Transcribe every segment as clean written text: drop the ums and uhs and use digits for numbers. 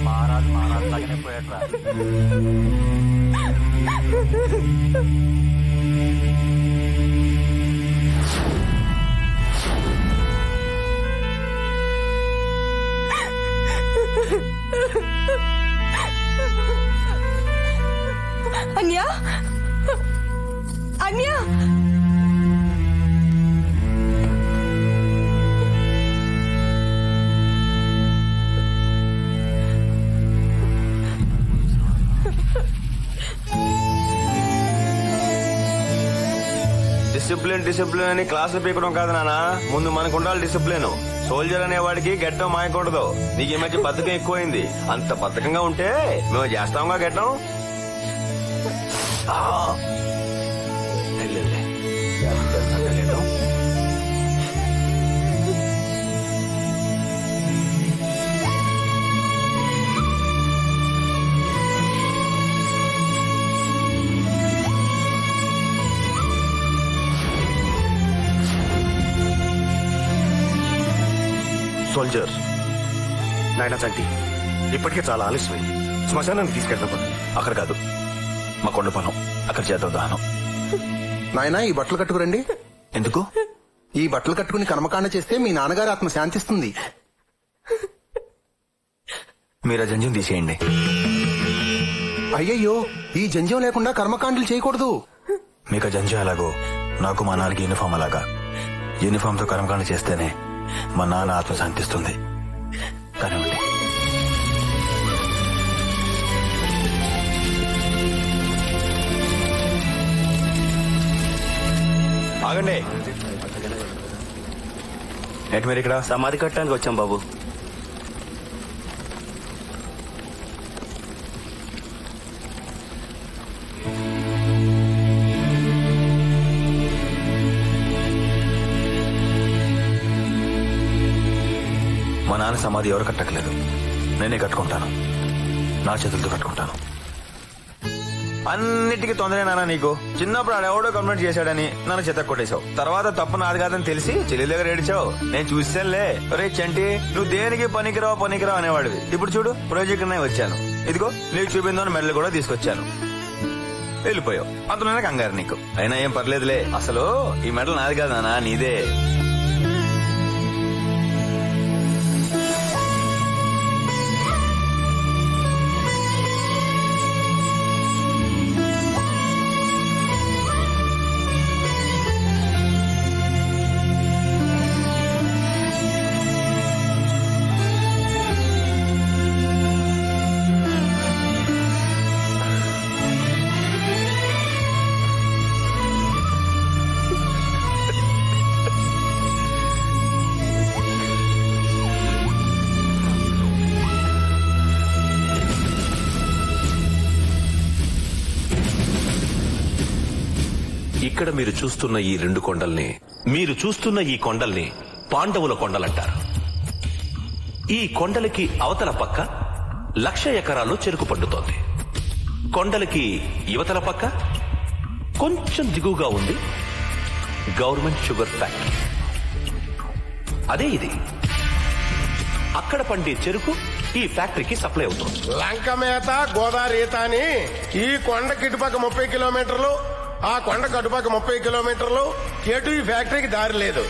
మహారాజు మహారాజు లాగానే పోయాట్రా. అన్యా అన్యా డిసిప్లిన్ డిసిప్లిన్ అని క్లాసులు పీకడం కాదు నాన్న, ముందు మనకు ఉండాలి డిసిప్లిన్. సోల్జర్ అనేవాడికి గెట్టం మాయకూడదు. నీకు ఈ మధ్య బద్ధకం ఎక్కువైంది. అంత బద్ధకంగా ఉంటే మేము చేస్తాంగా గెట్టం. సోల్జర్ నాయనా చంటి, ఇప్పటికే చాలా ఆలస్యమైంది. శ్మశానానికి తీసుకెళ్తాం. అక్కడ కాదు, మా కొండ పొలం, అక్కడ చేద్దాం దహనం. నాయనా ఈ బట్టలు కట్టుకురండి. ఎందుకు? ఈ బట్టలు కట్టుకుని కర్మకాండ చేస్తే మీ నాన్నగారి ఆత్మ శాంతిస్తుంది. మీరు ఆ జంజం తీసేయండి. అయ్యయ్యో, ఈ జంజం లేకుండా కర్మకాండలు చేయకూడదు. మీకు ఆ జంజం ఎలాగో నాకు మా నాన్నకి యూనిఫామ్ అలాగా. యూనిఫామ్ తో కర్మకాండ చేస్తేనే మా నాన్న ఆత్మ శాంతిస్తుంది. కానివ్వండి. ఆగండి. ఏంటి మీరు ఇక్కడ? సమాధి కట్టడానికి వచ్చాం బాబు. మా నాన్న సమాధి ఎవరు కట్టట్లేదు, నేనే కట్టుకుంటాను. నా చేతులతో కట్టుకుంటాను. అన్నిటికీ తొందరేనా నీకు? చిన్నప్పుడు ఆడెవడో కంప్లైంట్ చేశాడని నన్ను చెత్త కొట్టేశావు. తర్వాత తప్పు నాది కాదని తెలిసి చెల్లి దగ్గర ఏడిచావు. నేను చూసానులే. రే చంటి, నువ్వు దేనికి పనికిరావు అనేవాడివి. ఇప్పుడు చూడు, ప్రాజెక్ట్ వచ్చాను. ఇదిగో నీకు చూపిందని మెడలు కూడా తీసుకొచ్చాను. వెళ్ళిపోయావు. అందులోనే కంగారు నీకు. అయినా ఏం పర్లేదులే. అసలు ఈ మెడల్ నాది కాదు నాన్న, నీదే. ఇక్కడ మీరు చూస్తున్న ఈ కొండల్ని పాండవుల కొండలంటారు. ఈ కొండలకి అవతల పక్క 1,00,000 ఎకరాల్లో చెరుకు పండుతోంది. కొండలకి యువతల పక్క కొంచెం దిగువగా ఉంది గవర్నమెంట్ షుగర్ ఫ్యాక్టరీ. అదే ఇది. అక్కడ పండే చెరుకు ఈ ఫ్యాక్టరీకి సప్లై అవుతుంది. లంక మేత గోదావరి ఈత అని ఈ కొండ కిటుపక్క 30 కిలోమీటర్లు, ఆ కొండ కటుపక్క 30 కిలోమీటర్లు. ఎటు ఈ ఫ్యాక్టరీకి దారి లేదు.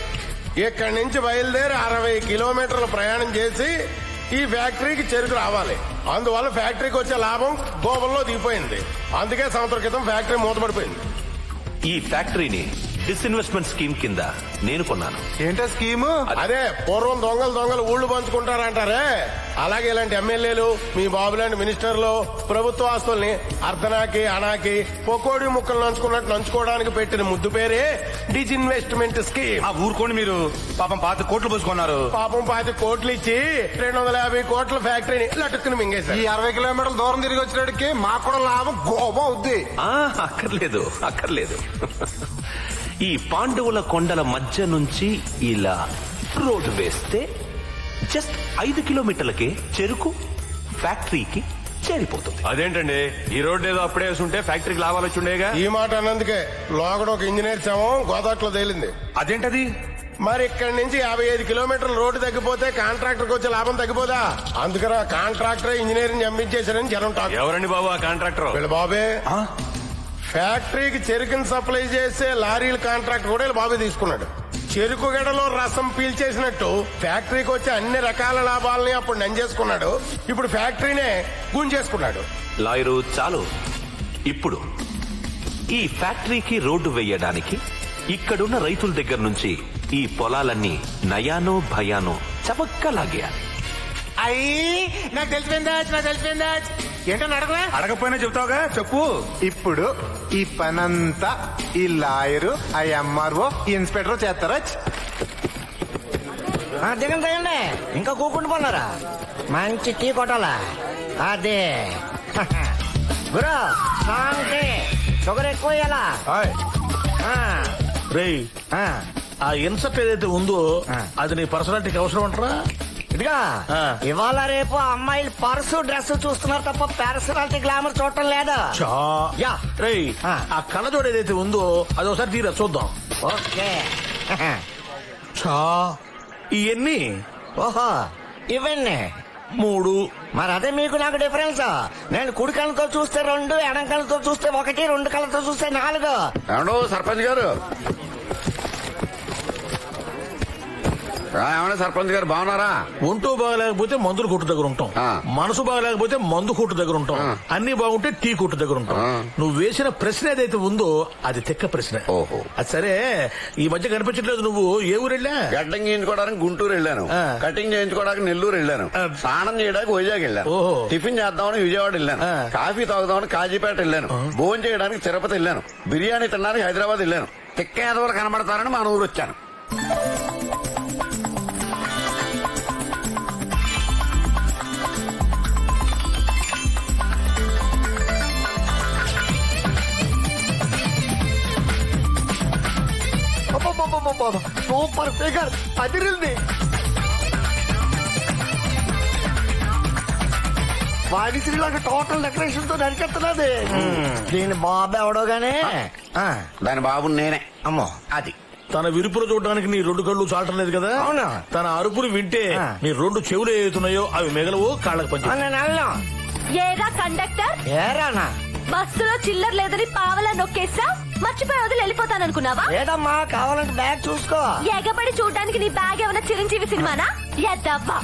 ఇక్కడి నుంచి బయలుదేరి 60 కిలోమీటర్లు ప్రయాణం చేసి ఈ ఫ్యాక్టరీకి చెరుకు రావాలి. అందువల్ల ఫ్యాక్టరీకి వచ్చే లాభం గోబల్లో దిగిపోయింది. అందుకే సంవత్సరం క్రితం ఫ్యాక్టరీ మూతపడిపోయింది. ఈ ఫ్యాక్టరీని డిస్ఇన్వెస్ట్మెంట్ స్కీమ్ కింద నేను కొన్నాను. ఏంటో స్కీము? అదే పూర్వం దొంగలు ఊళ్ళు పంచుకుంటారంటారే, అలాగే ఇలాంటి ఎమ్మెల్యేలు, మీ బాబు లాంటి మినిస్టర్లు ప్రభుత్వ ఆస్తుల్ని అర్ధనాకి అనాకి పొకోడి ముక్కలు నంచుకున్నట్టు నంచుకోవడానికి పెట్టిన ముద్దు పేరే డిస్ఇన్వెస్ట్మెంట్ స్కీమ్. ఆ ఊరుకోండి మీరు. పాపం 5 కోట్లు పోసుకున్నారు. పాపం 5 కోట్లు ఇచ్చి 250 కోట్ల ఫ్యాక్టరీని లటుక్కుని మింగేశారు. ఈ 60 కిలోమీటర్ల దూరం తిరిగి వచ్చినడికి మాకు కూడా లాభం గోబా అవుద్ది. అక్కర్లేదు. ఈ పాండవుల కొండల మధ్య నుంచి ఇలా రోడ్డు వేస్తే జస్ట్ 5 కిలోమీటర్లకే చెరుకు ఫ్యాక్టరీకి చేరిపోతుంది. అదేంటండి, ఈ రోడ్డు ఏదో అప్పుడే వేసుంటే ఫ్యాక్టరీకి లాభాలు వచ్చి ఉండేగా. ఈ మాట అన్నందుకే లోగడ ఒక ఇంజనీర్ శవం గోదాట్లో తేలింది. అదేంటది? మరి ఇక్కడి నుంచి 55 కిలోమీటర్ల రోడ్డు తగ్గిపోతే కాంట్రాక్టర్కి వచ్చే లాభం తగ్గిపోదా? అందుకరా కాంట్రాక్టర్ ఇంజనీరింగ్ పంపించేశారని జనం టాక్. ఎవరండి బాబు ఆ కాంట్రాక్టర్? వీళ్ళ బాబే ఫ్యాక్టరీకి చెరుకుని సప్లై చేసే లారీల కాంట్రాక్ట్ కూడా వీళ్ళ బాబే తీసుకున్నాడు. చెరుకు గడలో రసం పీల్చేసినట్టు ఫ్యాక్టరీకి వచ్చే అన్ని రకాల లాభాలని అప్పుడు నంజేసుకున్నాడు. ఇప్పుడు ఫ్యాక్టరీనే గుంజేసుకున్నాడు. లాయరు చాలు. ఇప్పుడు ఈ ఫ్యాక్టరీకి రోడ్డు వేయడానికి ఇక్కడున్న రైతుల దగ్గర నుంచి ఈ పొలాలన్నీ నయానో భయానో చమక్కలాగేయాలి. నాకు తెలిసిపోయిందా ఏంటని అడగరా? అడగపోయినా చెప్తావుగా, చెప్పు. ఇప్పుడు ఈ పనంతా ఈ లాయరు, ఆ ఎంఆర్ఓ, ఈ ఇన్స్పెక్టర్ చేస్తారా? దిగండి ఇంకా కూకుంటూ పోన్నారా? మంచి టీ కొట్టాలా? అదే గురు శాంతి షుగర్ ఎక్కువ ఇయ్యాలా? రేయ్, ఆ ఇన్సర్ట్ ఏదైతే ఉందో అది నీ పర్సనాలిటీకి అవసరం అంటారా? ఇదిగా ఇవాళ రేపు అమ్మాయిలు పర్సు డ్రెస్ చూస్తున్నారు తప్ప పర్సనాలిటీ గ్లామర్ చూడటం లేదా? చా. యా. రేయ్, ఆ కళ్ళజోడు ఏదైతే ఉందో అది ఒకసారి తీరా చూద్దాం. ఓకే. చా. ఇవన్నీ ఓహో ఇవన్నీ 3. మరి అదే మీకు నాకు డిఫరెన్స్. నేను కుడి కళ్ళతో చూస్తే 2, ఎడం కళ్ళతో చూస్తే 1, 2 కళ్ళతో చూస్తే 4. ఏమండో సర్పంచ్ గారు, ఏమన్నా సర్పంచ్ గారు బాగున్నారా? ఒంటూ బాగలేకపోతే మందుల కొట్టు దగ్గర ఉంటాం, మనసు బాగలేకపోతే మందు కొట్టు దగ్గర ఉంటాం, అన్ని బాగుంటే టీ కొట్టు దగ్గర ఉంటాం. నువ్వు వేసిన ప్రశ్న ఏదైతే ఉందో అది తెక్క ప్రశ్న. ఓహో. అది సరే, ఈ మధ్య కనిపించట్లేదు. నువ్వు ఏ ఊరు వెళ్ళా? గడ్డం చేయించుకోవడానికి గుంటూరు వెళ్ళాను, కటింగ్ చేయించుకోవడానికి నెల్లూరు వెళ్ళాను, స్నానం చేయడానికి వైజాగ్ వెళ్ళాను, ఓహో. టిఫిన్ చేద్దామని విజయవాడ వెళ్ళాను, కాఫీ తాగుదామని కాజీపేట వెళ్ళాను, భోజనం చేయడానికి తిరుపతి వెళ్ళాను, బిర్యానీ తినడానికి హైదరాబాద్ వెళ్ళాను. తిక్క ఏదోలు కనబడతారని మన ఊరు వచ్చాను. సూపర్ ఫిగర్ అదిరింది. వాడిశ్రీలాగా టోటల్ డెకరేషన్ తో నరికెత్తనది. దీని బాబు ఎవడో గానీ దాని బాబు నేనే. అమ్మో అది తన విరుపులు చూడడానికి నీ 2 కళ్ళు చాలటం లేదు కదా? అవునా? తన అరుపులు వింటే నీ 2 చెవులు ఏతున్నాయో అవి మిగలవు, కాళ్ళకి పంచి. నేను వెళ్ళను. ఏరా కండక్టర్, ఏరానా? బస్సులో చిల్లర లేదని పావలా నొక్కేసా, మర్చిపోయి వదిలి వెళ్ళిపోతాననుకున్నావా? ఏదమ్మా కావాలంటే బ్యాగ్ చూసుకో. ఎగబడి చూడడానికి నీ బ్యాగ్ ఏమైనా చిరంజీవి సినిమానా? ఎద్దవ్వా.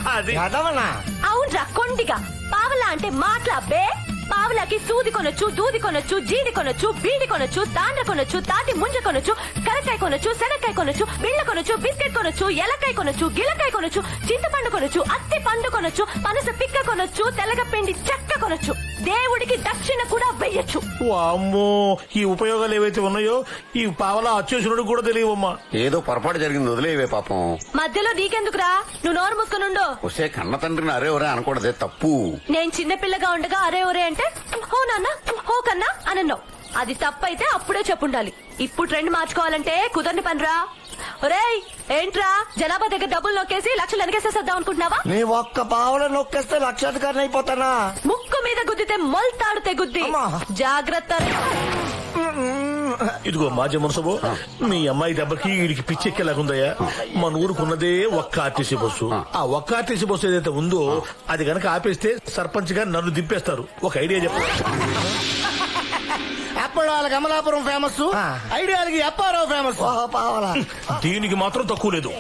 ఎదవనా? అవునరా కొండిగా. పావలా అంటే మాట్లాబే. పావలాకి సూది కొనొచ్చు, దూది కొనొచ్చు, జీడి కొనొచ్చు, బీడి కొనొచ్చు, తాండ్ర కొనొచ్చు, తాటి ముంజ కొనొచ్చు, కరకాయ కొనొచ్చు, శనక్కాయ కొనొచ్చు, బిళ్ళ కొనొచ్చు, బిస్కెట్ కొనొచ్చు, ఎలకాయ కొనొచ్చు, గిలకాయ కొనొచ్చు, చింతపండు కొనొచ్చు, అత్తి పండు కొనొచ్చు, పనస పిక్క కొనొచ్చు, తెల్లగపిండి చెక్క కొనొచ్చు, దేవుడికి దక్షిణ కూడా వెయ్యొచ్చు. అమ్మో, ఈ ఉపయోగాలు ఏవైతే ఉన్నాయో ఈ పావలా అచ్చేసుడు కూడా తెలియవమ్మా. ఏదో పొరపాటు జరిగింది, వదిలేవే పాపం. మధ్యలో నీకెందుకురా? నువ్వు నోరు మూసుకునుండు. వస్తే కన్న తండ్రిని అరే ఒరే అనకూడదే, తప్పు. నేను చిన్నపిల్లగా ఉండగా అరే ఒరే అంటే హో నాన్న హో కన్నా అనన్నావు. అది తప్పైతే అప్పుడే చెప్పుండాలి. ఇప్పుడు ట్రెండ్ మార్చుకోవాలంటే కుదరని పనిరా. ఒరేయ్ ఏంట్రా, జనాభా దగ్గర డబ్బులు నొక్కేసి లక్షలు వెనకేసేద్దాం అనుకుంటున్నావా? నీ ఒక్క పావులో నొక్కేస్తే లక్షాధికారిని అయిపోతానా? ముక్కు మీద గుద్దితే మొల్తాడు తెగుద్ది. అమ్మా. జాగ్రత్త. ఇదిగో మాజీ మునసబు, మీ అమ్మాయి దెబ్బకి వీడికి పిచ్చెక్కేలాగుందయ్యా. మన ఊరుకున్నదే ఒక్క ఆర్టీసీ బస్సు. ఆ ఒక్క ఆర్టీసీ బస్సు ఏదైతే ఉందో అది గనక ఆపేస్తే సర్పంచ్ గా నన్ను దింపేస్తారు. ఒక ఐడియా చెప్పు. అప్పడాలకి అమలాపురం ఫేమస్, ఐడియాలకి అప్పారావు ఫేమస్. ఓహో పావలా. దీనికి మాత్రం తక్కువ లేదు.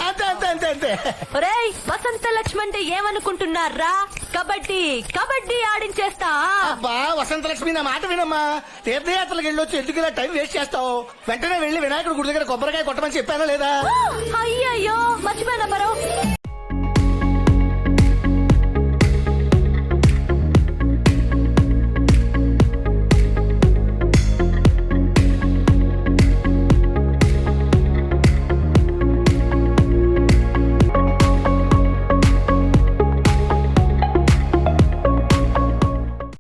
అంతే అంతే అంతే అంతే. ఒరేయ్ వసంత లక్ష్మి అంటే ఏమనుకుంటున్నారా? కబడ్డీ కబడ్డీ ఆడించేస్తా. అబ్బా వసంతలక్ష్మి, నా మాట వినమ్మా. తీర్థయాత్రలకు వెళ్ళొచ్చు, ఎందుకు ఇలా టైం వేస్ట్ చేస్తావు? వెంటనే వెళ్లి వినాయకుడి గుడి దగ్గర కొబ్బరికాయ కొట్టమని చెప్పానా లేదా? అయ్యయ్యో మర్చిపోయినా పరో.